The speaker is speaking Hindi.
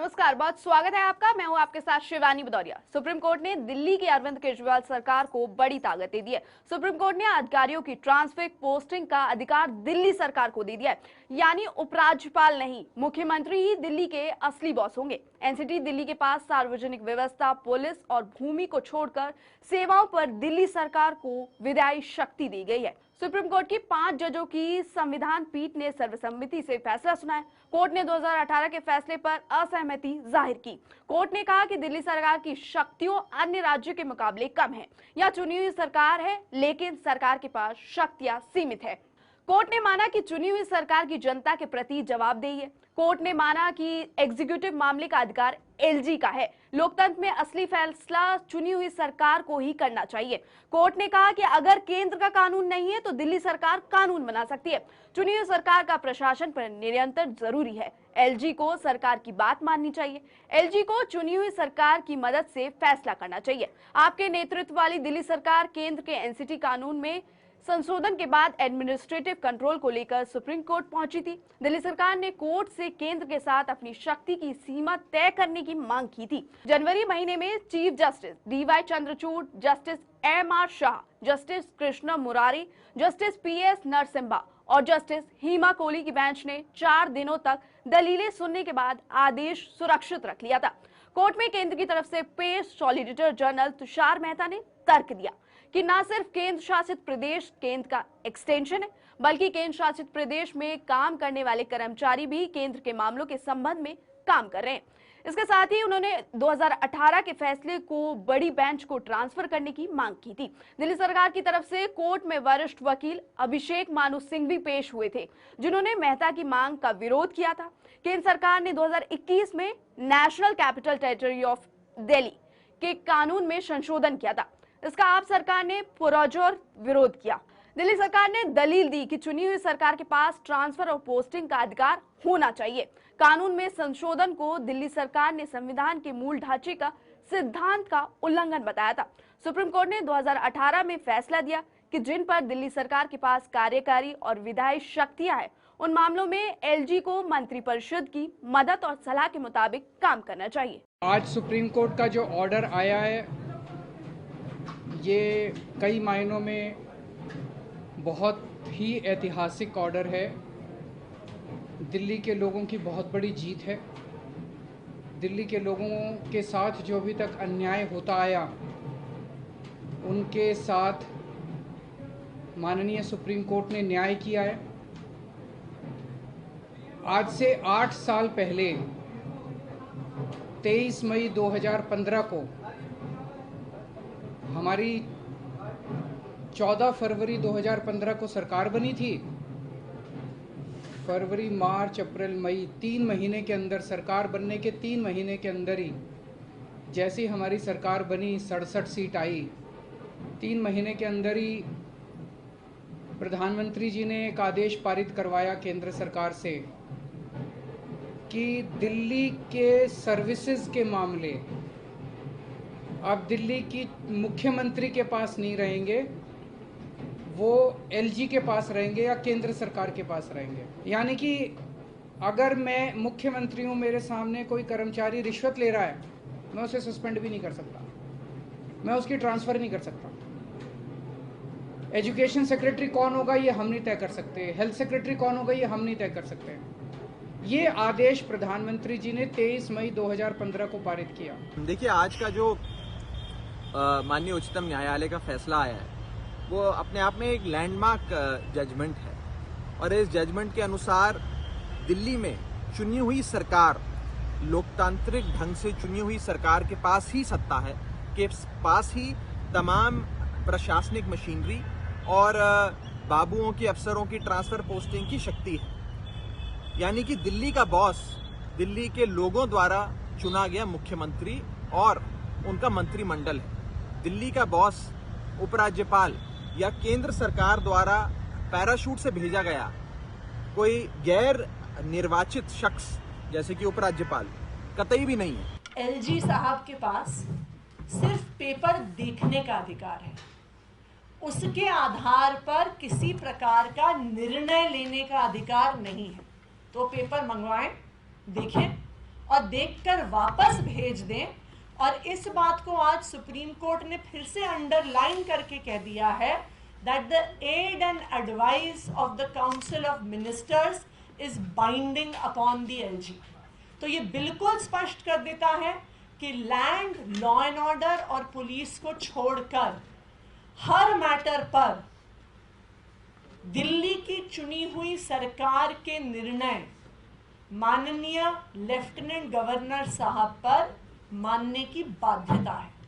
नमस्कार, बहुत स्वागत है आपका। मैं हूं आपके साथ शिवानी भदौरिया। सुप्रीम कोर्ट ने दिल्ली की अरविंद केजरीवाल सरकार को बड़ी ताकत दे दी है। सुप्रीम कोर्ट ने अधिकारियों की ट्रांसफर पोस्टिंग का अधिकार दिल्ली सरकार को दे दिया है। यानी उपराज्यपाल नहीं, मुख्यमंत्री ही दिल्ली के असली बॉस होंगे। एनसीटी दिल्ली के पास सार्वजनिक व्यवस्था, पुलिस और भूमि को छोड़कर सेवाओं पर दिल्ली सरकार को विधायी शक्ति दी गई है। सुप्रीम कोर्ट की 5 जजों की संविधान पीठ ने सर्वसम्मति से फैसला सुनाया। कोर्ट ने 2018 के फैसले पर असहमति जाहिर की। कोर्ट ने कहा कि दिल्ली सरकार की शक्तियों अन्य राज्यों के मुकाबले कम है। यह चुनी हुई सरकार है, लेकिन सरकार के पास शक्तियां सीमित है। कोर्ट ने माना कि चुनी हुई सरकार की जनता के प्रति जवाबदेही है। कोर्ट ने माना कि एग्जीक्यूटिव मामले का अधिकार एलजी का है। लोकतंत्र में असली फैसला चुनी हुई सरकार को ही करना चाहिए। कोर्ट ने कहा कि अगर केंद्र का कानून नहीं है तो दिल्ली सरकार कानून बना सकती है। चुनी हुई सरकार का प्रशासन पर नियंत्रण जरूरी है। एलजी को सरकार की बात माननी चाहिए। एलजी को चुनी हुई सरकार की मदद से फैसला करना चाहिए। आपके नेतृत्व वाली दिल्ली सरकार केंद्र के एनसीटी कानून में संशोधन के बाद एडमिनिस्ट्रेटिव कंट्रोल को लेकर सुप्रीम कोर्ट पहुंची थी। दिल्ली सरकार ने कोर्ट से केंद्र के साथ अपनी शक्ति की सीमा तय करने की मांग की थी। जनवरी महीने में chief justice D Y Chandrachud, justice M R Shah, justice Krishna Murari, justice P S Narasimha और जस्टिस हिमा कोहली की बेंच ने 4 दिनों तक दलीलें सुनने के बाद आदेश सुरक्षित रख लिया था। कोर्ट में केंद्र की तरफ से पेश सॉलिसिटर जनरल तुषार मेहता ने तर्क दिया कि न सिर्फ केंद्र शासित प्रदेश केंद्र का एक्सटेंशन है, बल्कि केंद्र शासित प्रदेश में काम करने वाले कर्मचारी भी केंद्र के मामलों के संबंध में काम कर रहे हैं। इसके साथ ही उन्होंने 2018 के फैसले को बड़ी बेंच को ट्रांसफर करने की मांग की थी। दिल्ली सरकार की तरफ से कोर्ट में वरिष्ठ वकील अभिषेक मानु सिंह भी पेश हुए थे, जिन्होंने मेहता की मांग का विरोध किया था। केंद्र सरकार ने 2021 में national capital territory of Delhi के कानून में संशोधन किया था। इसका आप सरकार ने पुरजोर विरोध किया। दिल्ली सरकार ने दलील दी कि चुनी हुई सरकार के पास ट्रांसफर और पोस्टिंग का अधिकार होना चाहिए। कानून में संशोधन को दिल्ली सरकार ने संविधान के मूल ढांचे का सिद्धांत का उल्लंघन बताया था। सुप्रीम कोर्ट ने 2018 में फैसला दिया कि जिन पर दिल्ली सरकार के पास कार्यकारी और विधायी शक्तियां हैं, उन मामलों में एलजी को मंत्रिपरिषद की मदद और सलाह के मुताबिक काम करना चाहिए। आज सुप्रीम कोर्ट का जो ऑर्डर आया है, ये कई मायनों में बहुत ही ऐतिहासिक ऑर्डर है। दिल्ली के लोगों की बहुत बड़ी जीत है। दिल्ली के लोगों के साथ जो अभी तक अन्याय होता आया, उनके साथ माननीय सुप्रीम कोर्ट ने न्याय किया है। आज से 8 साल पहले 23 मई 2015 को हमारी 14 फरवरी 2015 को सरकार बनी थी। फरवरी, मार्च, अप्रैल, मई 3 महीने के अंदर, सरकार बनने के 3 महीने के अंदर ही जैसी हमारी सरकार बनी, 67 सीट आई। 3 महीने के अंदर ही प्रधानमंत्री जी ने एक आदेश पारित करवाया केंद्र सरकार से कि दिल्ली के सर्विसेज के मामले अब दिल्ली की मुख्यमंत्री के पास नहीं रहेंगे, वो एलजी के पास रहेंगे या केंद्र सरकार के पास रहेंगे। यानी कि अगर मैं मुख्यमंत्री हूँ, मेरे सामने कोई कर्मचारी रिश्वत ले रहा है, मैं उसे सस्पेंड भी नहीं कर सकता, मैं उसकी ट्रांसफ़र नहीं कर सकता। एजुकेशन सेक्रेटरी कौन होगा ये हम नहीं तय कर सकते, हेल्थ सेक्रेटरी कौन होगा ये हम नहीं तय कर सकते। ये आदेश प्रधानमंत्री जी ने 23 मई 2015 को पारित किया। देखिए, आज का जो माननीय उच्चतम न्यायालय का फैसला आया है, वो अपने आप में एक लैंडमार्क जजमेंट है। और इस जजमेंट के अनुसार दिल्ली में चुनी हुई सरकार, लोकतांत्रिक ढंग से चुनी हुई सरकार के पास ही सत्ता है, के पास ही तमाम प्रशासनिक मशीनरी और बाबुओं की, अफसरों की ट्रांसफर पोस्टिंग की शक्ति है। यानी कि दिल्ली का बॉस दिल्ली के लोगों द्वारा चुना गया मुख्यमंत्री और उनका मंत्रिमंडल है। दिल्ली का बॉस उपराज्यपाल या केंद्र सरकार द्वारा पैराशूट से भेजा गया कोई गैर निर्वाचित शख्स जैसे कि उपराज्यपाल कतई भी नहीं है। एलजी साहब के पास सिर्फ पेपर देखने का अधिकार है, उसके आधार पर किसी प्रकार का निर्णय लेने का अधिकार नहीं है। तो पेपर मंगवाएं, देखें और देखकर वापस भेज दें। और इस बात को आज सुप्रीम कोर्ट ने फिर से अंडरलाइन करके कह दिया है that the aid and advice of the Council of Ministers is binding upon the LG। तो ये बिल्कुल स्पष्ट कर देता है कि लैंड, लॉ एंड ऑर्डर और पुलिस को छोड़कर हर मैटर पर दिल्ली की चुनी हुई सरकार के निर्णय माननीय लेफ्टिनेंट गवर्नर साहब पर मानने की बाध्यता है।